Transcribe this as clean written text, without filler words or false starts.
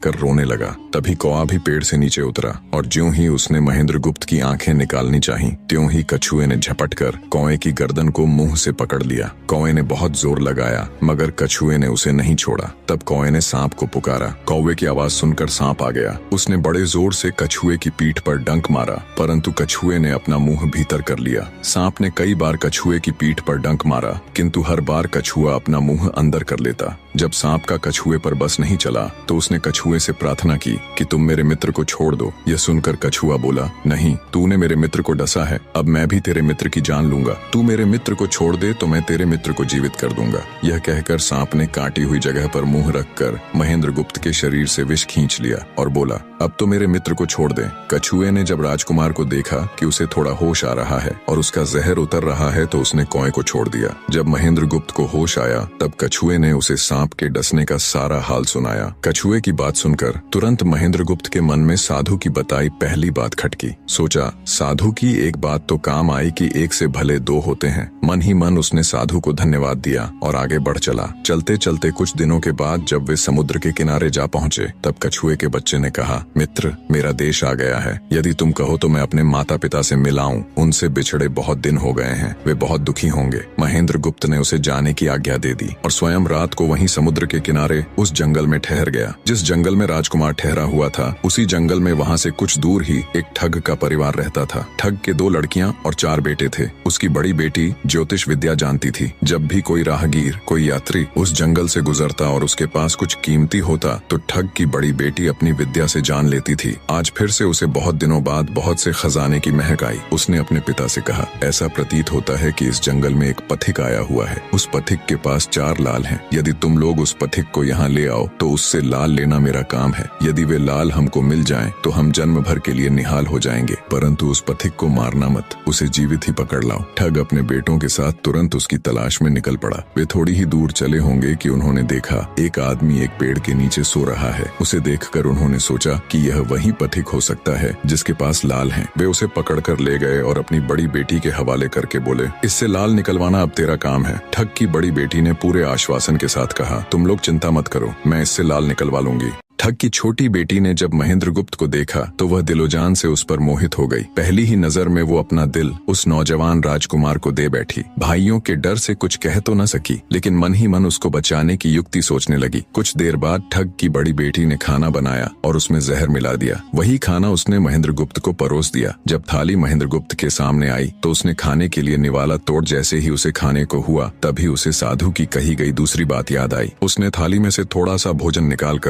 कर रोने लगा। तभी कौआ भी पेड़ से नीचे उतरा और ज्यों ही उसने महेंद्र गुप्त की आंखें निकालनी चाही, त्यों ही कछुए ने झपट कर कौए की गर्दन को मुंह से पकड़ लिया। कौए ने बहुत जोर लगाया मगर कछुए ने उसे नहीं छोड़ा। तब कौए ने सांप को पुकारा। कौवे की आवाज सुनकर सांप आ गया। उसने बड़े जोर से कछुए की पीठ पर डंक मारा, परंतु कछुए ने अपना मुंह भीतर कर लिया। सांप ने कई बार कछुए की पीठ पर डंक मारा, किंतु हर बार कछुआ अपना मुंह अंदर कर लेता। जब सांप का कछुए पर बस नहीं चला तो उसने कछुए से प्रार्थना की कि तुम मेरे मित्र को छोड़ दो। यह सुनकर कछुआ बोला, नहीं, तूने मेरे मित्र को डसा है, अब मैं भी तेरे मित्र की जान लूंगा। तू मेरे मित्र को छोड़ दे तो मैं तेरे मित्र को जीवित कर दूंगा। यह कहकर सांप ने काटी हुई जगह पर मुंह रखकर महेंद्र गुप्त के शरीर से विष खींच लिया और बोला, अब तो मेरे मित्र को छोड़ दे। कछुए ने जब राजकुमार को देखा कि उसे थोड़ा होश आ रहा है और उसका जहर उतर रहा है तो उसने कौए को छोड़ दिया। जब महेंद्र गुप्त को होश आया तब कछुए ने उसे सांप के डसने का सारा हाल सुनाया। कछुए की बात सुनकर तुरंत महेंद्र गुप्त के मन में साधु की बताई पहली बात खटकी। सोचा, साधु की एक बात तो काम आई कि एक से भले दो होते हैं। मन ही मन उसने साधु को धन्यवाद दिया और आगे बढ़ चला। चलते चलते कुछ दिनों के बाद जब वे समुद्र के किनारे जा पहुंचे तब कछुए के बच्चे ने कहा, मित्र, मेरा देश आ गया है। यदि तुम कहो तो मैं अपने माता पिता से मिलाऊं। उनसे बिछड़े बहुत दिन हो गए हैं, वे बहुत दुखी होंगे। महेंद्र गुप्त ने उसे जाने की आज्ञा दे दी और स्वयं रात को वहीं समुद्र के किनारे उस जंगल में ठहर गया। जिस जंगल में राजकुमार ठहरा हुआ था उसी जंगल में वहां से कुछ दूर ही एक ठग का परिवार रहता था। ठग के 2 लड़कियां और 4 बेटे थे। उसकी बड़ी बेटी ज्योतिष विद्या जानती थी। जब भी कोई राहगीर, कोई यात्री उस जंगल से गुजरता और उसके पास कुछ कीमती होता तो ठग की बड़ी बेटी अपनी विद्या से जान लेती थी। आज फिर से उसे बहुत दिनों बाद बहुत से खजाने की महक आई। उसने अपने पिता से कहा, ऐसा प्रतीत होता है कि इस जंगल में एक पथिक आया हुआ है। उस पथिक के पास 4 लाल हैं। यदि तुम लोग उस पथिक को यहाँ ले आओ तो उससे लाल लेना मेरा काम है। यदि वे लाल हमको मिल जाएं तो हम जन्म भर के लिए निहाल हो जाएंगे, परंतु उस पथिक को मारना मत, उसे जीवित ही पकड़ लाओ। ठग अपने बेटों के साथ तुरंत उसकी तलाश में निकल पड़ा। वे थोड़ी ही दूर चले होंगे कि उन्होंने देखा एक आदमी एक पेड़ के नीचे सो रहा है। उसे देखकर उन्होंने सोचा कि यह वही पथिक हो सकता है जिसके पास लाल हैं। वे उसे पकड़कर ले गए और अपनी बड़ी बेटी के हवाले करके बोले, इससे लाल निकलवाना अब तेरा काम है। ठग की बड़ी बेटी ने पूरे आश्वासन के साथ कहा, तुम लोग चिंता मत करो, मैं इससे लाल निकलवा लूंगी। ठग की छोटी बेटी ने जब महेंद्र गुप्त को देखा तो वह दिलोजान से उस पर मोहित हो गई। पहली ही नजर में वो अपना दिल उस नौजवान राजकुमार को दे बैठी। भाइयों के डर से कुछ कह तो न सकी, लेकिन मन ही मन उसको बचाने की युक्ति सोचने लगी। कुछ देर बाद ठग की बड़ी बेटी ने खाना बनाया और उसमें जहर मिला दिया। वही खाना उसने महेंद्र गुप्त को परोस दिया। जब थाली महेंद्र गुप्त के सामने आई तो उसने खाने के लिए निवाला तोड़ जैसे ही उसे खाने को हुआ तभी उसे साधु की कही गई दूसरी बात याद आई। उसने थाली में से थोड़ा सा भोजन निकालकर